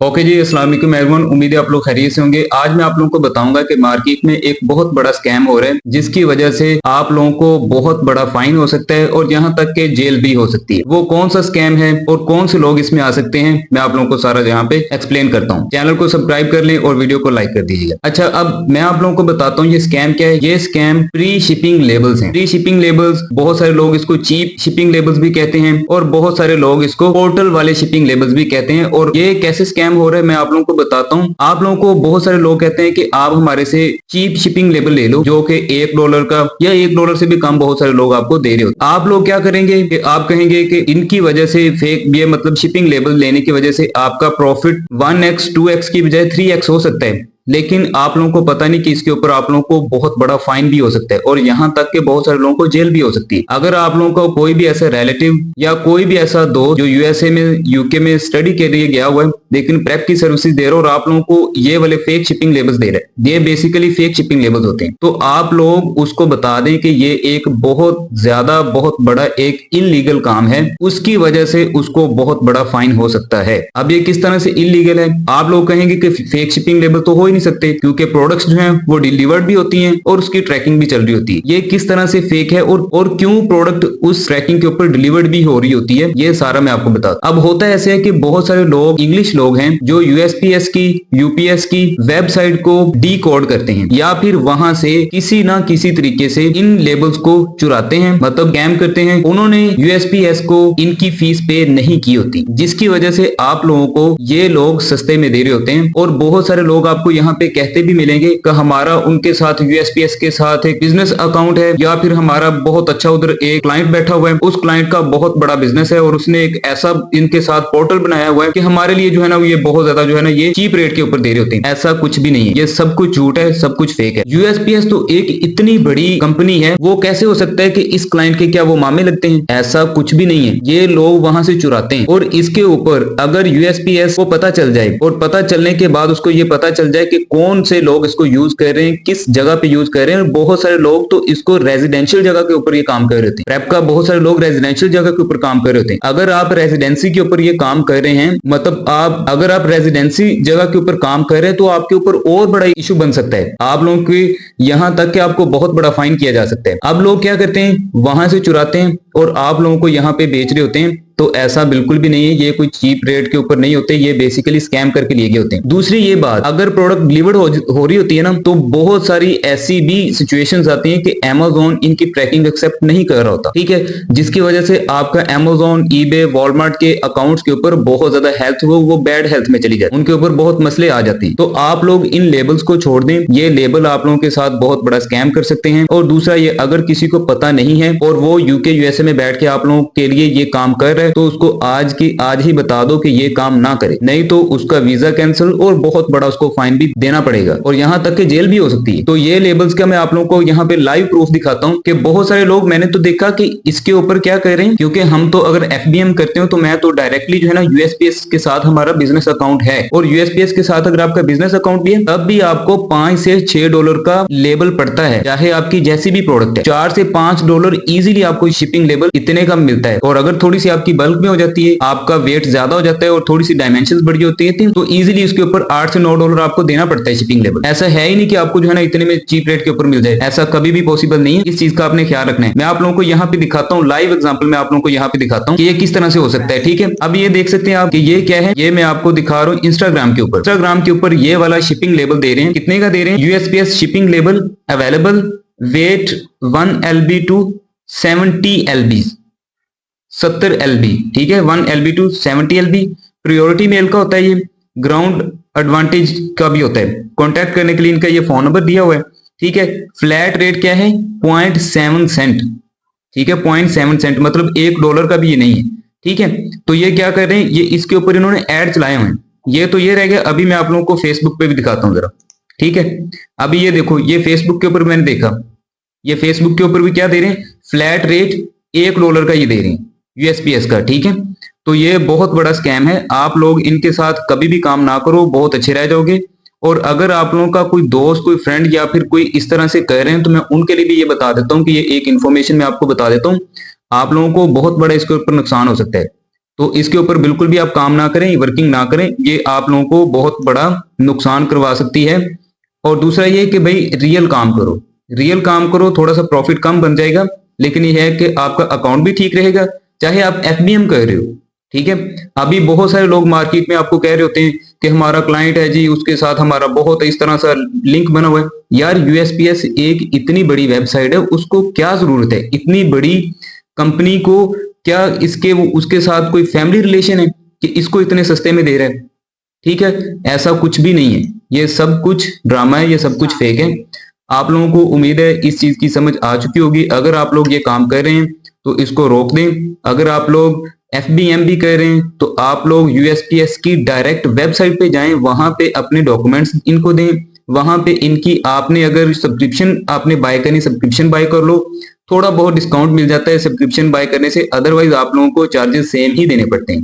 Okay जी, अस्सलाम वालेकुम everyone. उम्मीद है आप लोग खैरियत से होंगे। आज मैं आप लोगों को बताऊंगा कि मार्केट में एक बहुत बड़ा स्कैम हो रहा है, जिसकी वजह से आप लोगों को बहुत बड़ा फाइन हो सकता है और यहाँ तक के जेल भी हो सकती है। वो कौन सा स्कैम है और कौन से लोग इसमें आ सकते हैं, मैं आप लोगों को सारा यहाँ पे एक्सप्लेन करता हूँ। चैनल को सब्सक्राइब कर लें और वीडियो को लाइक कर दीजिएगा। अच्छा, अब मैं आप लोगों को बताता हूँ ये स्कैम क्या है। ये स्कैम प्री शिपिंग लेबल्स है। प्री शिपिंग लेबल्स, बहुत सारे लोग इसको चीप शिपिंग लेबल्स भी कहते हैं और बहुत सारे लोग इसको पोर्टल वाले शिपिंग लेबल्स भी कहते हैं। और ये कैसे स्कैम हो रहा है मैं आप लोगों को बताता हूँ। आप लोगों को बहुत सारे लोग कहते हैं कि आप हमारे से चीप शिपिंग लेबल ले लो, जो कि $1 का या $1 से भी कम बहुत सारे लोग आपको दे रहे हो। आप लोग क्या करेंगे कि आप कहेंगे कि इनकी वजह से फेक, ये मतलब शिपिंग लेबल लेने की वजह से आपका प्रॉफिट 1x 2x की बजाय 3x हो सकता है। लेकिन आप लोगों को पता नहीं कि इसके ऊपर आप लोगों को बहुत बड़ा फाइन भी हो सकता है और यहाँ तक के बहुत सारे लोगों को जेल भी हो सकती है। अगर आप लोगों को कोई भी ऐसा रिलेटिव या कोई भी ऐसा दोस्त जो यूएसए में, यूके में स्टडी के लिए गया हुआ है लेकिन प्रेप की सर्विसेज दे रहा है और आप लोगों को ये वाले फेक शिपिंग लेबल्स दे रहा है, ये बेसिकली फेक शिपिंग लेबल्स होते हैं, तो आप लोग उसको बता दें कि ये एक बहुत ज्यादा बहुत बड़ा एक इलीगल काम है, उसकी वजह से उसको बहुत बड़ा फाइन हो सकता है। अब ये किस तरह से इलीगल है? आप लोग कहेंगे कि फेक शिपिंग लेबल तो हो ही नहीं सकते, क्योंकि प्रोडक्ट्स जो हैं वो डिलीवर्ड भी होती हैं और उसकी ट्रैकिंग भी चल रही होती है। ये किस तरह से फेक है और क्यों प्रोडक्ट उस ट्रैकिंग के ऊपर डिलीवर्ड भी हो रही होती है, ये सारा मैं आपको बता दूं। अब होता है ऐसे है कि बहुत सारे लोग, इंग्लिश लोग हैं, जो यूएसपीएस की, यूपीएस की वेबसाइट को डीकोड करते हैं या फिर वहां से किसी ना किसी तरीके से इन लेबल्स को चुराते हैं, मतलब स्कैम करते हैं। उन्होंने यूएसपीएस को इनकी फीस पे नहीं की होती, जिसकी वजह से आप लोगों को ये लोग सस्ते में दे रहे होते हैं। और बहुत सारे लोग आपको यहाँ पे कहते भी मिलेंगे कि हमारा उनके साथ, यूएसपीएस के साथ एक बिजनेस अकाउंट है, या फिर हमारा बहुत अच्छा उधर एक क्लाइंट बैठा हुआ है, उस क्लाइंट का बहुत बड़ा बिजनेस है और उसने एक ऐसा इनके साथ पोर्टल बनाया हुआ है कि हमारे लिए जो है ना ये बहुत ज्यादा जो है ना ये चीप रेट के ऊपर दे रहे होते हैं। ऐसा कुछ भी नहीं है, ये सब कुछ झूठ है, सब कुछ फेक है। यूएसपीएस तो एक इतनी बड़ी कंपनी है, वो कैसे हो सकता है कि इस क्लाइंट के क्या वो मामे लगते हैं? ऐसा कुछ भी नहीं है, ये लोग वहां से चुराते हैं। और इसके ऊपर अगर यूएसपीएस को पता चल जाए और पता चलने के बाद उसको ये पता चल जाए कि कौन से लोग इसको यूज कर रहे हैं, किस जगह पे यूज कर रहे हैं, बहुत सारे लोग तो इसको रेजिडेंशियल जगह के ऊपर ये काम कर रहे थे। प्रेप का बहुत सारे लोग रेजिडेंशियल जगह के ऊपर काम कर रहे होते हैं। अगर आप रेजिडेंसी के ऊपर ये काम कर रहे हैं, मतलब अगर आप रेजिडेंसी जगह के ऊपर काम कर रहे हैं, तो आपके ऊपर और बड़ा इशू बन सकता है। आप लोगों के यहाँ तक कि आपको बहुत बड़ा फाइन किया जा सकता है। अब लोग क्या करते हैं, वहां से चुराते हैं और आप लोगों को यहाँ पे बेच रहे होते हैं। तो ऐसा बिल्कुल भी नहीं है, ये कोई चीप रेट के ऊपर नहीं होते, ये बेसिकली स्कैम करके लिए गए होते हैं। दूसरी ये बात, अगर प्रोडक्ट डिलीवर्ड हो रही होती है ना, तो बहुत सारी ऐसी भी सिचुएशंस आती हैं कि Amazon इनकी ट्रैकिंग एक्सेप्ट नहीं कर रहा होता, ठीक है, जिसकी वजह से आपका Amazon, eBay, वॉलमार्ट के अकाउंट्स के ऊपर बहुत ज्यादा हेल्थ वो बैड हेल्थ में चली जाए, उनके ऊपर बहुत मसले आ जाते हैं। तो आप लोग इन लेबल्स को छोड़ दें, ये लेबल आप लोगों के साथ बहुत बड़ा स्कैम कर सकते हैं। और दूसरा ये, अगर किसी को पता नहीं है और वो यूके यूएसए में बैठ के आप लोगों के लिए ये काम कर रहा है, तो उसको आज ही बता दो कि ये काम ना करे, नहीं तो उसका वीजा कैंसिल और बहुत बड़ा उसको फाइन भी देना पड़ेगा और यहाँ तक कि जेल भी हो सकती है। तो ये लेबल्स का मैं आप लोगों को यहाँ पे लाइव प्रूफ दिखाता हूँ कि बहुत सारे लोग, मैंने तो देखा कि इसके ऊपर क्या कर रहे हैं, क्योंकि हम तो अगर एफबीएम करते हो तो मैं तो डायरेक्टली जो है ना यूएसपीएस के साथ हमारा बिजनेस अकाउंट है, और यूएसपीएस के साथ अगर आपका बिजनेस अकाउंट भी है तब भी आपको $5 से $6 का लेबल पड़ता है, चाहे आपकी जैसी भी प्रोडक्ट है। $4 से $5 इजीली आपको शिपिंग लेबल इतने का मिलता है। और अगर थोड़ी सी आपकी बल्क में हो जाती है, आपका वेट ज्यादा हो जाता है और थोड़ी सी डायमेंशंस बड़ी होती है, तो इजीली इसके ऊपर $8 से $9 आपको देना पड़ता है शिपिंग लेबल। ऐसा है ही नहीं कि आपको जो है ना इतने में चीप रेट के ऊपर मिल जाए, ऐसा कभी भी पॉसिबल नहीं है। इस चीज का आपने ख्याल रखना है। मैं आप लोगों को यहाँ पे दिखाता हूँ लाइव एग्जांपल, मैं आप लोगों को यहाँ पे दिखाता हूँ कि ये किस तरह से हो सकता है, ठीक है। अब ये देख सकते हैं आप कि ये क्या है, ये मैं आपको दिखा रहा हूँ इंस्टाग्राम के ऊपर। इंस्टाग्राम के ऊपर ये वाला शिपिंग लेबल दे रहे हैं, कितने का दे रहे हैं? USPS shipping label available, weight 1 LB to 70 LB, 70 LB, ठीक है, 1 LB to 70 LB। Priority mail का होता है, ये ग्राउंड एडवांटेज का भी होता है। कॉन्टैक्ट करने के लिए इनका ये फोन नंबर दिया हुआ है, ठीक है। फ्लैट रेट क्या है? 0.7 सेंट, ठीक है, 0.7 सेंट, मतलब $1 का भी ये नहीं है, ठीक है। तो ये क्या कर रहे हैं, ये इसके ऊपर इन्होंने ऐड चलाए हुए हैं। ये तो ये रह गया। अभी मैं आप लोगों को फेसबुक पे भी दिखाता हूँ जरा, ठीक है। अभी ये देखो, ये फेसबुक के ऊपर मैंने देखा, ये फेसबुक के ऊपर भी क्या दे रहे हैं, फ्लैट रेट $1 का ये दे रहे हैं यूएसपीएस का, ठीक है। तो ये बहुत बड़ा स्कैम है, आप लोग इनके साथ कभी भी काम ना करो, बहुत अच्छे रह जाओगे। और अगर आप लोगों का कोई दोस्त, कोई फ्रेंड या फिर कोई इस तरह से कर रहे हैं, तो मैं उनके लिए भी ये बता देता हूँ कि ये एक इन्फॉर्मेशन मैं आपको बता देता हूँ, आप लोगों को बहुत बड़ा इसके ऊपर नुकसान हो सकता है। तो इसके ऊपर बिल्कुल भी आप काम ना करें, वर्किंग ना करें, ये आप लोगों को बहुत बड़ा नुकसान करवा सकती है। और दूसरा ये कि भाई रियल काम करो, रियल काम करो, थोड़ा सा प्रॉफिट कम बन जाएगा, लेकिन ये है कि आपका अकाउंट भी ठीक रहेगा, चाहे आप एफबीएम कर रहे हो। ठीक है, अभी बहुत सारे लोग मार्केट में आपको कह रहे होते हैं कि हमारा क्लाइंट है जी, उसके साथ हमारा बहुत इस तरह सा लिंक बना हुआ है। यार यूएसपीएस एक इतनी बड़ी वेबसाइट है, उसको क्या जरूरत है इतनी बड़ी कंपनी को, क्या इसके उसके साथ कोई फैमिली रिलेशन है कि इसको इतने सस्ते में दे रहा है? ठीक है, ऐसा कुछ भी नहीं है, ये सब कुछ ड्रामा है, ये सब कुछ फेक है। आप लोगों को उम्मीद है इस चीज की समझ आ चुकी होगी। अगर आप लोग ये काम कर रहे हैं तो इसको रोक दें। अगर आप लोग एफबीएम भी कर रहे हैं तो आप लोग यूएसपीएस की डायरेक्ट वेबसाइट पे जाएं, वहां पे अपने डॉक्यूमेंट्स इनको दें, वहां पे इनकी आपने अगर सब्सक्रिप्शन आपने बाय करनी, सब्सक्रिप्शन बाय कर लो, थोड़ा बहुत डिस्काउंट मिल जाता है सब्सक्रिप्शन बाय करने से, अदरवाइज आप लोगों को चार्जेस सेम ही देने पड़ते हैं।